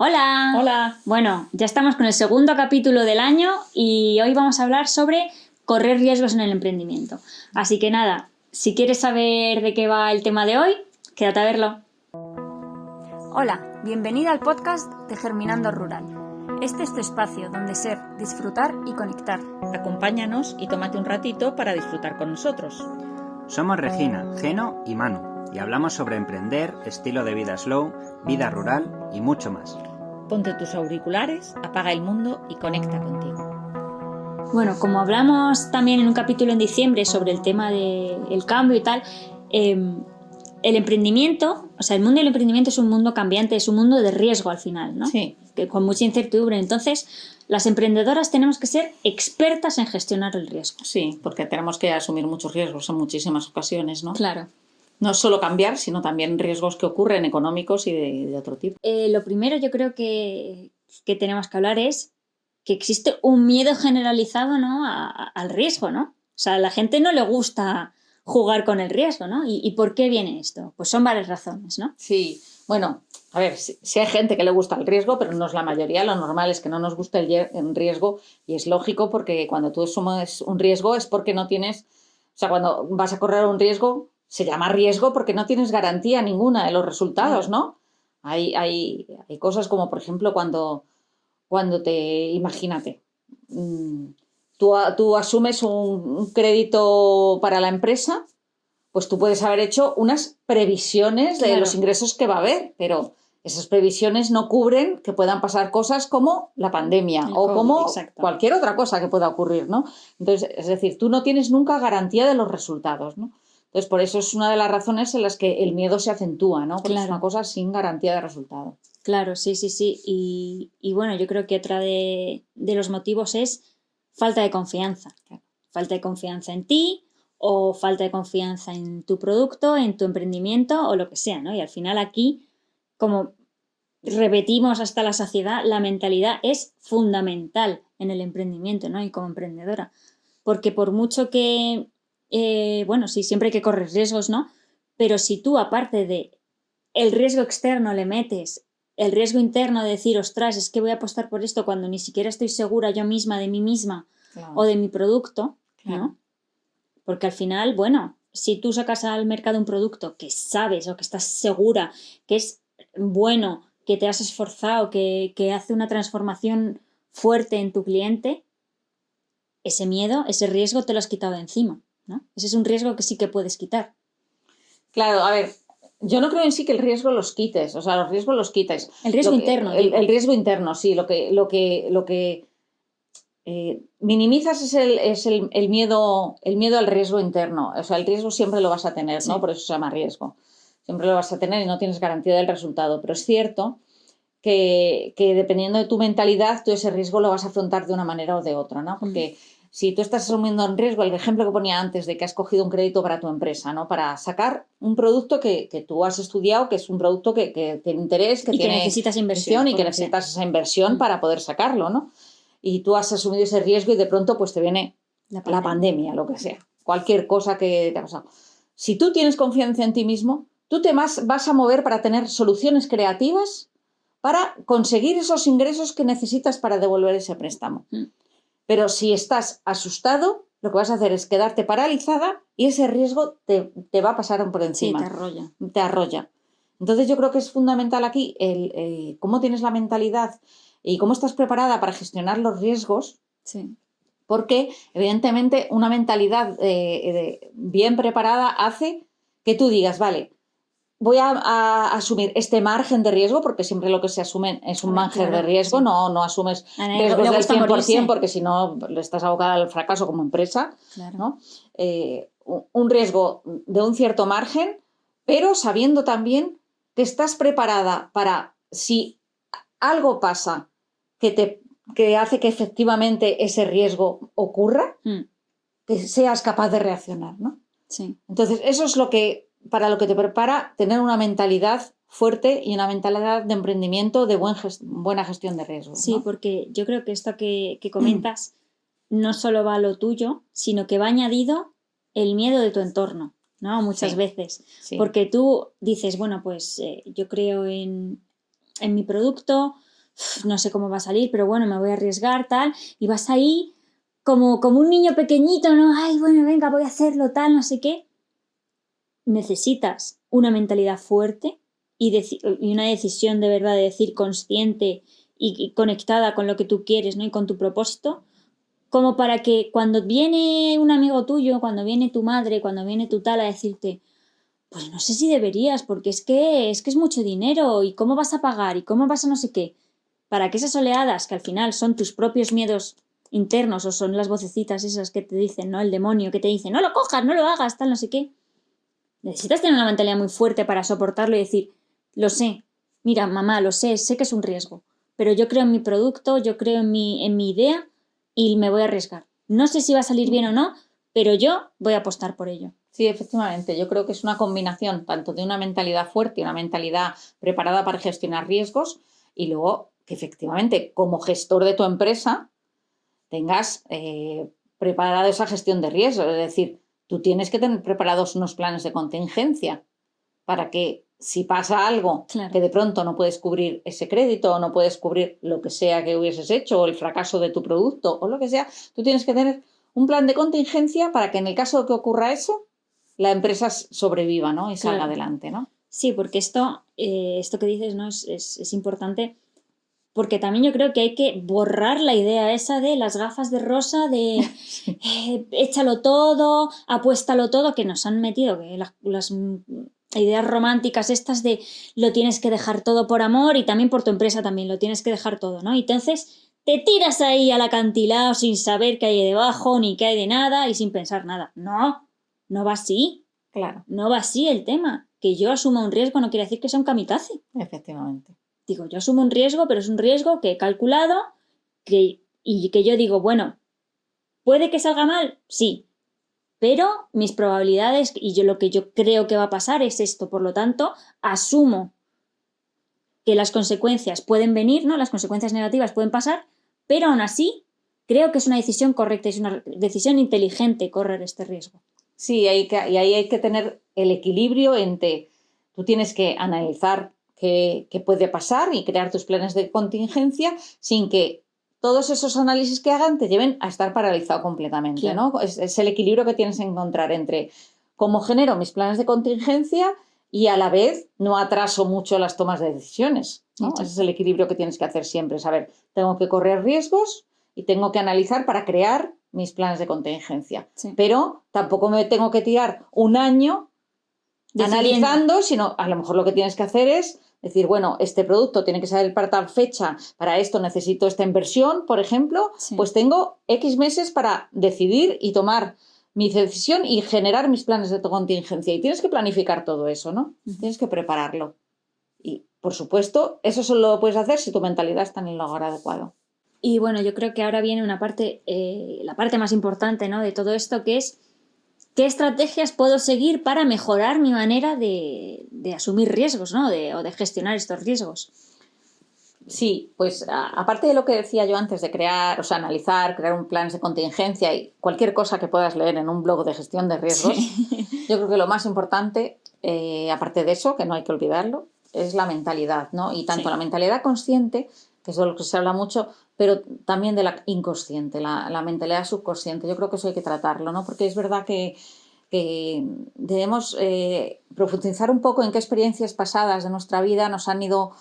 Hola. Hola. Bueno, ya estamos con el segundo capítulo del año y hoy vamos a hablar sobre correr riesgos en el emprendimiento. Así que nada, si quieres saber de qué va el tema de hoy, quédate a verlo. Hola, bienvenida al podcast de Germinando Rural. Este es tu espacio donde ser, disfrutar y conectar. Acompáñanos y tómate un ratito para disfrutar con nosotros. Somos Regina, Geno y Manu y hablamos sobre emprender, estilo de vida slow, vida rural y mucho más. Ponte tus auriculares, apaga el mundo y conecta contigo. Bueno, como hablamos también en un capítulo en diciembre sobre el tema del cambio y tal, el emprendimiento, o sea, el mundo del emprendimiento es un mundo cambiante, es un mundo de riesgo al final, ¿no? Sí. Que con mucha incertidumbre. Entonces, las emprendedoras tenemos que ser expertas en gestionar el riesgo. Sí, porque tenemos que asumir muchos riesgos en muchísimas ocasiones, ¿no? Claro. No solo cambiar, sino también riesgos que ocurren económicos y de otro tipo. Lo primero yo creo que tenemos que hablar es que existe un miedo generalizado, ¿no? al riesgo, ¿no? O sea, a la gente no le gusta jugar con el riesgo, ¿no? ¿Y por qué viene esto? Pues son varias razones, ¿no? Sí, bueno, a ver, sí hay gente que le gusta el riesgo, pero no es la mayoría. Lo normal es que no nos guste el riesgo y es lógico porque cuando tú asumes un riesgo es porque no tienes, o sea, cuando vas a correr un riesgo se llama riesgo porque no tienes garantía ninguna de los resultados, ¿no? Hay cosas como, por ejemplo, cuando imagínate, tú asumes un crédito para la empresa, pues tú puedes haber hecho unas previsiones de los ingresos que va a haber, pero esas previsiones no cubren que puedan pasar cosas como la pandemia o COVID, como exacto. cualquier otra cosa que pueda ocurrir, ¿no? Entonces, es decir, tú no tienes nunca garantía de los resultados, ¿no? Entonces, por eso es una de las razones en las que el miedo se acentúa, ¿no? Porque es una cosa sin garantía de resultado. Claro, sí. Y bueno, yo creo que otra de los motivos es falta de confianza. Claro. Falta de confianza en ti o falta de confianza en tu producto, en tu emprendimiento o lo que sea, ¿no? Y al final aquí, como repetimos hasta la saciedad, la mentalidad es fundamental en el emprendimiento, ¿no? Y como emprendedora. Porque por mucho que, bueno, sí, siempre hay que correr riesgos, ¿no? Pero si tú, aparte de el riesgo externo, le metes el riesgo interno de decir, ostras, es que voy a apostar por esto cuando ni siquiera estoy segura yo misma de mí misma o de mi producto, ¿no? Porque al final, bueno, si tú sacas al mercado un producto que sabes o que estás segura que es bueno, que te has esforzado, que hace una transformación fuerte en tu cliente, ese miedo, ese riesgo te lo has quitado de encima, ¿no? Ese es un riesgo que sí que puedes quitar. Claro, a ver, yo no creo en sí que el riesgo los quites, o sea, los riesgos los quites. El riesgo interno, digo. El riesgo interno, sí, lo que minimizas es el miedo al riesgo interno. O sea, el riesgo siempre lo vas a tener, ¿no? Sí. Por eso se llama riesgo. Siempre lo vas a tener y no tienes garantía del resultado. Pero es cierto que dependiendo de tu mentalidad, tú ese riesgo lo vas a afrontar de una manera o de otra, ¿no? Porque si tú estás asumiendo un riesgo, el ejemplo que ponía antes de que has cogido un crédito para tu empresa, ¿no? Para sacar un producto que tú has estudiado, que es un producto que tiene interés, que tiene necesitas inversión. y que necesitas esa inversión para poder sacarlo, ¿no? Y tú has asumido ese riesgo y de pronto pues te viene la pandemia, lo que sea, cualquier cosa que te ha pasado. Si tú tienes confianza en ti mismo, tú te vas a mover para tener soluciones creativas para conseguir esos ingresos que necesitas para devolver ese préstamo. Pero si estás asustado, lo que vas a hacer es quedarte paralizada y ese riesgo te va a pasar por encima. Sí, te arrolla. Entonces yo creo que es fundamental aquí el cómo tienes la mentalidad y cómo estás preparada para gestionar los riesgos. Sí. Porque evidentemente una mentalidad bien preparada hace que tú digas, vale, voy a asumir este margen de riesgo, porque siempre lo que se asume es un margen de riesgo, sí. no asumes riesgos del 100%, morirse. Porque si no le estás abocada al fracaso como empresa. Claro. ¿No? Un riesgo de un cierto margen, pero sabiendo también que estás preparada para, si algo pasa que hace que efectivamente ese riesgo ocurra, que seas capaz de reaccionar, ¿no? Sí. Entonces, eso es para lo que te prepara tener una mentalidad fuerte y una mentalidad de emprendimiento de buena gestión de riesgos. Sí, ¿no? Porque yo creo que esto que comentas no solo va a lo tuyo, sino que va añadido el miedo de tu entorno, ¿no? Muchas veces. Sí. Porque tú dices, bueno, pues yo creo en mi producto, no sé cómo va a salir, pero bueno, me voy a arriesgar, tal, y vas ahí como un niño pequeñito, ¿no? Ay, bueno, venga, voy a hacerlo, tal, no sé qué. Necesitas una mentalidad fuerte y una decisión de verdad, de decir, consciente y conectada con lo que tú quieres, ¿no? Y con tu propósito, como para que cuando viene un amigo tuyo, cuando viene tu madre, cuando viene tu tal a decirte, pues no sé si deberías, porque es mucho dinero, y cómo vas a pagar, y cómo vas a no sé qué, para que esas oleadas, que al final son tus propios miedos internos, o son las vocecitas esas que te dicen, ¿no? El demonio que te dice, no lo cojas, no lo hagas, tal, no sé qué. Necesitas tener una mentalidad muy fuerte para soportarlo y decir, lo sé, mira, mamá, lo sé que es un riesgo, pero yo creo en mi producto, yo creo en mi idea y me voy a arriesgar. No sé si va a salir bien o no, pero yo voy a apostar por ello. Sí, efectivamente. Yo creo que es una combinación tanto de una mentalidad fuerte y una mentalidad preparada para gestionar riesgos y luego que efectivamente como gestor de tu empresa tengas preparada esa gestión de riesgos. Es decir, tú tienes que tener preparados unos planes de contingencia para que si pasa algo Claro. que de pronto no puedes cubrir ese crédito o no puedes cubrir lo que sea que hubieses hecho o el fracaso de tu producto o lo que sea, tú tienes que tener un plan de contingencia para que en el caso de que ocurra eso, la empresa sobreviva, ¿no? Y salga Claro. adelante, ¿no? Sí, porque esto que dices, ¿no? Es importante, porque también yo creo que hay que borrar la idea esa de las gafas de rosa, de échalo todo, apuéstalo todo, que nos han metido, que las ideas románticas estas de lo tienes que dejar todo por amor, y también por tu empresa también lo tienes que dejar todo, ¿no? Y entonces te tiras ahí al acantilado sin saber qué hay debajo, ni qué hay de nada y sin pensar nada. No, no va así. Claro. No va así el tema. Que yo asuma un riesgo no quiere decir que sea un kamikaze. Efectivamente. Digo, yo asumo un riesgo, pero es un riesgo que he calculado y que yo digo, bueno, ¿puede que salga mal? Sí. Pero mis probabilidades y lo que yo creo que va a pasar es esto. Por lo tanto, asumo que las consecuencias pueden venir, ¿no? Las consecuencias negativas pueden pasar, pero aún así creo que es una decisión correcta, es una decisión inteligente correr este riesgo. Sí, y ahí hay que tener el equilibrio entre, tú tienes que analizar qué puede pasar y crear tus planes de contingencia sin que todos esos análisis que hagan te lleven a estar paralizado completamente, Claro. ¿no? Es el equilibrio que tienes que encontrar entre cómo genero mis planes de contingencia y a la vez no atraso mucho las tomas de decisiones, ¿no? Exacto. Ese es el equilibrio que tienes que hacer siempre, saber, tengo que correr riesgos y tengo que analizar para crear mis planes de contingencia. Sí. Pero tampoco me tengo que tirar un año analizando, sino a lo mejor lo que tienes que hacer es decir, bueno, este producto tiene que salir para tal fecha, para esto necesito esta inversión, por ejemplo, Sí. pues tengo X meses para decidir y tomar mi decisión y generar mis planes de contingencia. Y tienes que planificar todo eso, ¿no? Tienes que prepararlo. Y, por supuesto, eso solo lo puedes hacer si tu mentalidad está en el lugar adecuado. Y bueno, yo creo que ahora viene una parte, la parte más importante, ¿no? De todo esto, que es qué estrategias puedo seguir para mejorar mi manera de asumir riesgos, ¿no? O de gestionar estos riesgos. Sí, pues aparte de lo que decía yo antes de crear, o sea, analizar, crear un plan de contingencia y cualquier cosa que puedas leer en un blog de gestión de riesgos, sí. Yo creo que lo más importante, aparte de eso, que no hay que olvidarlo, es la mentalidad, ¿no? Y tanto sí. La mentalidad consciente, que es de lo que se habla mucho, pero también de la inconsciente, la mentalidad subconsciente. Yo creo que eso hay que tratarlo, ¿no? Porque es verdad que debemos profundizar un poco en qué experiencias pasadas de nuestra vida nos han ido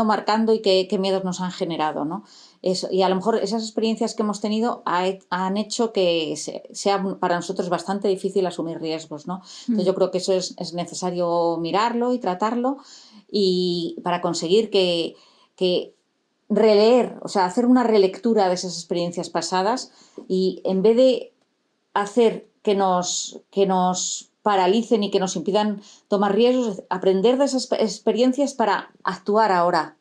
marcando y qué miedos nos han generado, ¿no? Eso, y a lo mejor esas experiencias que hemos tenido han hecho que sea para nosotros bastante difícil asumir riesgos, ¿no? Entonces yo creo que eso es necesario mirarlo y tratarlo y para conseguir que releer, o sea, hacer una relectura de esas experiencias pasadas y en vez de hacer que nos paralicen y que nos impidan tomar riesgos, aprender de esas experiencias para actuar ahora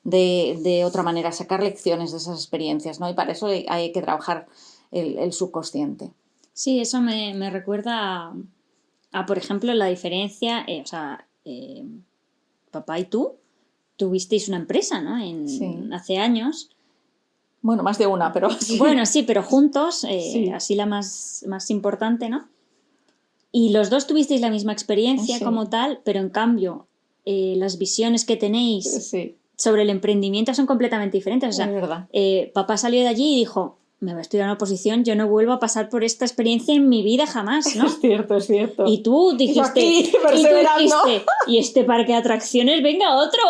de otra manera, sacar lecciones de esas experiencias, ¿no? Y para eso hay que trabajar el subconsciente. Sí, eso me recuerda a, por ejemplo, la diferencia, papá y tú tuvisteis una empresa, ¿no? Sí. Hace años. Bueno, más de una, pero sí. Bueno, sí, pero juntos, sí. Así la más importante, ¿no? Y los dos tuvisteis la misma experiencia, sí. Como tal, pero en cambio las visiones que tenéis sí. sobre el emprendimiento son completamente diferentes. O sea, es verdad. Papá salió de allí y dijo, me voy a estudiar una oposición, yo no vuelvo a pasar por esta experiencia en mi vida jamás, ¿no? Es cierto, es cierto. Y tú dijiste, y este parque de atracciones, venga, otro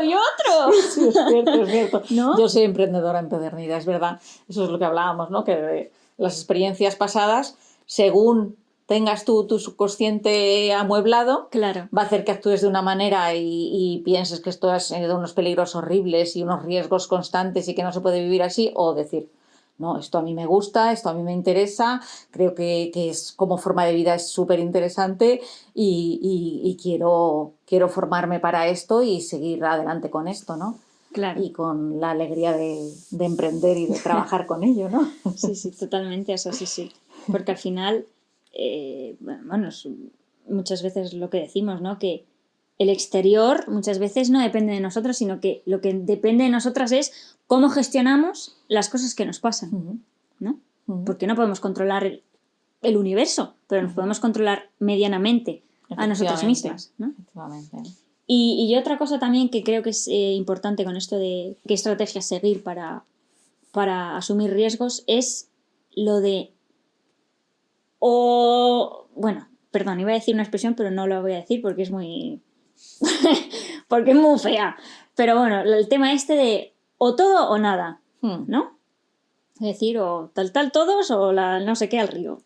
y otro. Sí, es cierto, es cierto. ¿No? Yo soy emprendedora empedernida, es verdad. Eso es lo que hablábamos, ¿no? Que de las experiencias pasadas, según tengas tú tu subconsciente amueblado, Claro. va a hacer que actúes de una manera y pienses que esto es de unos peligros horribles y unos riesgos constantes y que no se puede vivir así, o decir, no, esto a mí me gusta, esto a mí me interesa, creo que es como forma de vida es súper interesante y quiero formarme para esto y seguir adelante con esto, ¿no? Claro. Y con la alegría de emprender y de trabajar con ello, ¿no? Sí, totalmente, eso sí. Porque al final, muchas veces lo que decimos, ¿no? Que el exterior muchas veces no depende de nosotros, sino que lo que depende de nosotras es cómo gestionamos las cosas que nos pasan, ¿no? Porque no podemos controlar el universo, pero nos podemos controlar medianamente a nosotras mismas, ¿no? Efectivamente. Y otra cosa también que creo que es importante con esto de qué estrategia seguir para asumir riesgos es lo de... Perdón, iba a decir una expresión, pero no la voy a decir porque es muy... porque es muy fea. Pero bueno, el tema este de o todo o nada, ¿no? Es decir, o tal todos o la no sé qué al río.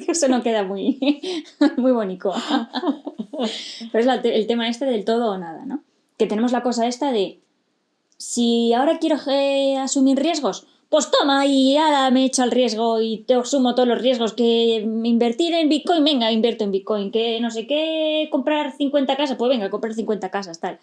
Eso no queda muy, muy bonito. Pero es el tema este del todo o nada, ¿no? Que tenemos la cosa esta de si ahora quiero asumir riesgos, pues toma y ahora me echo al riesgo y te asumo todos los riesgos, que invertir en Bitcoin, venga, invierto en Bitcoin, que no sé qué, comprar 50 casas, pues venga, comprar 50 casas, tal.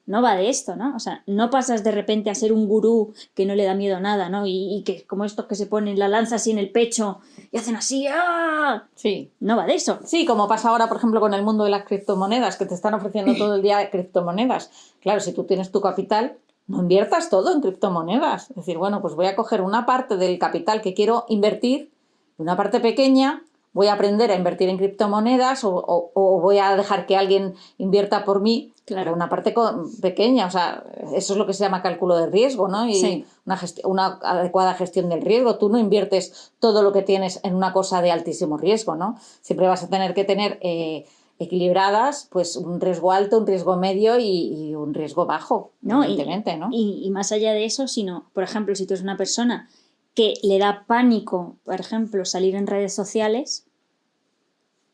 No va de esto, ¿no? O sea, no pasas de repente a ser un gurú que no le da miedo a nada, ¿no? Y que como estos que se ponen la lanza así en el pecho y hacen así, ¡ah! Sí. No va de eso. Sí, como pasa ahora, por ejemplo, con el mundo de las criptomonedas, que te están ofreciendo todo el día criptomonedas. Claro, si tú tienes tu capital, no inviertas todo en criptomonedas. Es decir, bueno, pues voy a coger una parte del capital que quiero invertir, una parte pequeña, voy a aprender a invertir en criptomonedas o voy a dejar que alguien invierta por mí, claro, pero una parte pequeña. O sea, eso es lo que se llama cálculo de riesgo, ¿no? Y sí, una adecuada gestión del riesgo. Tú no inviertes todo lo que tienes en una cosa de altísimo riesgo, ¿no? Siempre vas a tener que tener equilibradas, pues un riesgo alto, un riesgo medio y un riesgo bajo, evidentemente, ¿no? Y más allá de eso, sino, por ejemplo, si tú eres una persona que le da pánico, por ejemplo, salir en redes sociales,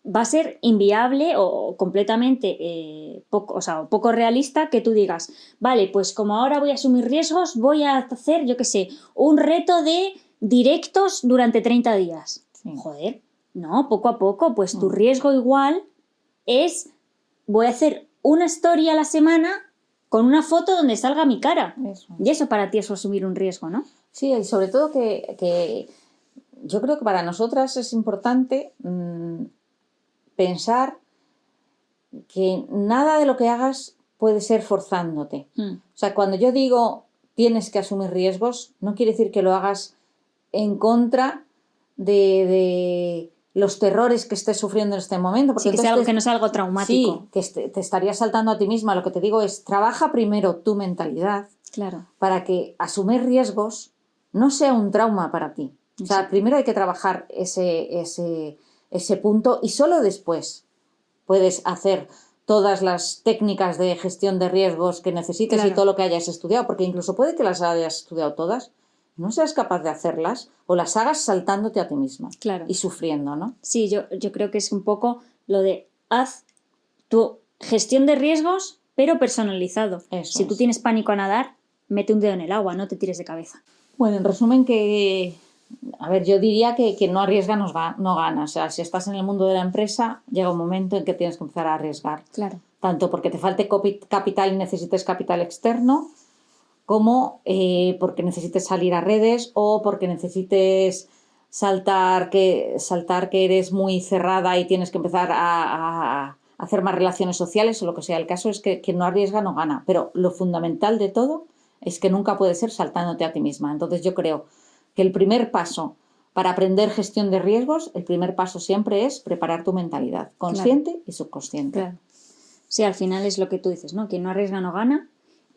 va a ser inviable o completamente poco realista que tú digas, vale, pues como ahora voy a asumir riesgos, voy a hacer, yo qué sé, un reto de directos durante 30 días. Sí. Joder, no, poco a poco, pues tu riesgo igual es, voy a hacer una story a la semana con una foto donde salga mi cara. Eso. Y eso para ti es asumir un riesgo, ¿no? Sí, y sobre todo que yo creo que para nosotras es importante pensar que nada de lo que hagas puede ser forzándote. O sea, cuando yo digo tienes que asumir riesgos, no quiere decir que lo hagas en contra de los terrores que estés sufriendo en este momento. Porque sí, que no sea algo traumático. Sí, que te estarías saltando a ti misma. Lo que te digo es, trabaja primero tu mentalidad, claro, para que asumir riesgos no sea un trauma para ti. O sea, sí, primero hay que trabajar ese punto y solo después puedes hacer todas las técnicas de gestión de riesgos que necesites, claro, y todo lo que hayas estudiado, porque incluso puede que las hayas estudiado todas, no seas capaz de hacerlas o las hagas saltándote a ti misma, claro, y sufriendo, ¿no? Sí, yo creo que es un poco lo de haz tu gestión de riesgos, pero personalizado. Eso si tú tienes pánico a nadar, mete un dedo en el agua, no te tires de cabeza. Bueno, en resumen a ver, yo diría que no arriesga no gana. O sea, si estás en el mundo de la empresa, llega un momento en que tienes que empezar a arriesgar. Claro. Tanto porque te falte capital y necesites capital externo, como porque necesites salir a redes o porque necesites saltar que eres muy cerrada y tienes que empezar a hacer más relaciones sociales o lo que sea. El caso es que no arriesga no gana. Pero lo fundamental de todo es que nunca puede ser saltándote a ti misma. Entonces yo creo que el primer paso para aprender gestión de riesgos, el primer paso siempre es preparar tu mentalidad, consciente, claro, y subconsciente. Claro. Sí, al final es lo que tú dices, ¿no? Quien no arriesga no gana.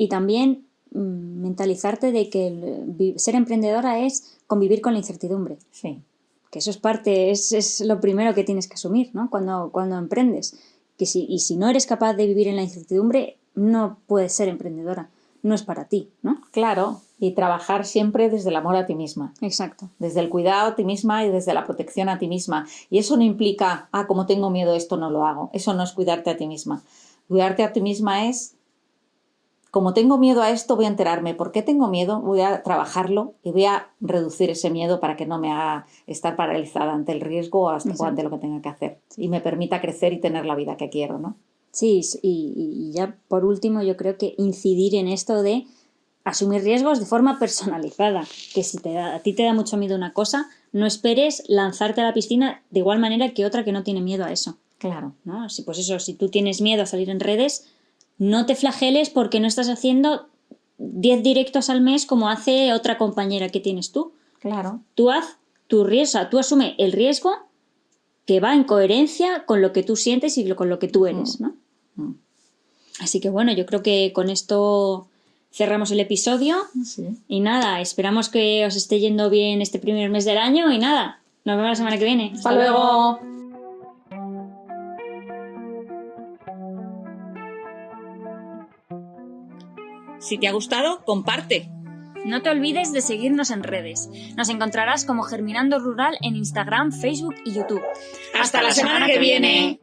Y también mentalizarte de que ser emprendedora es convivir con la incertidumbre. Sí. Que eso es parte, es lo primero que tienes que asumir, ¿no? Cuando emprendes. Y si no eres capaz de vivir en la incertidumbre, no puedes ser emprendedora. No es para ti, ¿no? Claro, y trabajar siempre desde el amor a ti misma. Exacto. Desde el cuidado a ti misma y desde la protección a ti misma. Y eso no implica, como tengo miedo a esto, no lo hago. Eso no es cuidarte a ti misma. Cuidarte a ti misma es, como tengo miedo a esto, voy a enterarme por qué tengo miedo, voy a trabajarlo y voy a reducir ese miedo para que no me haga estar paralizada ante el riesgo o ante lo que tenga que hacer. Y me permita crecer y tener la vida que quiero, ¿no? Sí, y ya por último yo creo que incidir en esto de asumir riesgos de forma personalizada, que si a ti te da mucho miedo una cosa, no esperes lanzarte a la piscina de igual manera que otra que no tiene miedo a eso. Claro. ¿No? Si tú tienes miedo a salir en redes, no te flageles porque no estás haciendo 10 directos al mes como hace otra compañera que tienes tú. Claro. Tú haz tu riesgo, tú asume el riesgo que va en coherencia con lo que tú sientes y con lo que tú eres, ¿no? Así que bueno, yo creo que con esto cerramos el episodio. Sí. Y nada, esperamos que os esté yendo bien este primer mes del año y nada, nos vemos la semana que viene. ¡Hasta luego! Si te ha gustado, comparte. No te olvides de seguirnos en redes. Nos encontrarás como Germinando Rural en Instagram, Facebook y YouTube. ¡Hasta la semana que viene!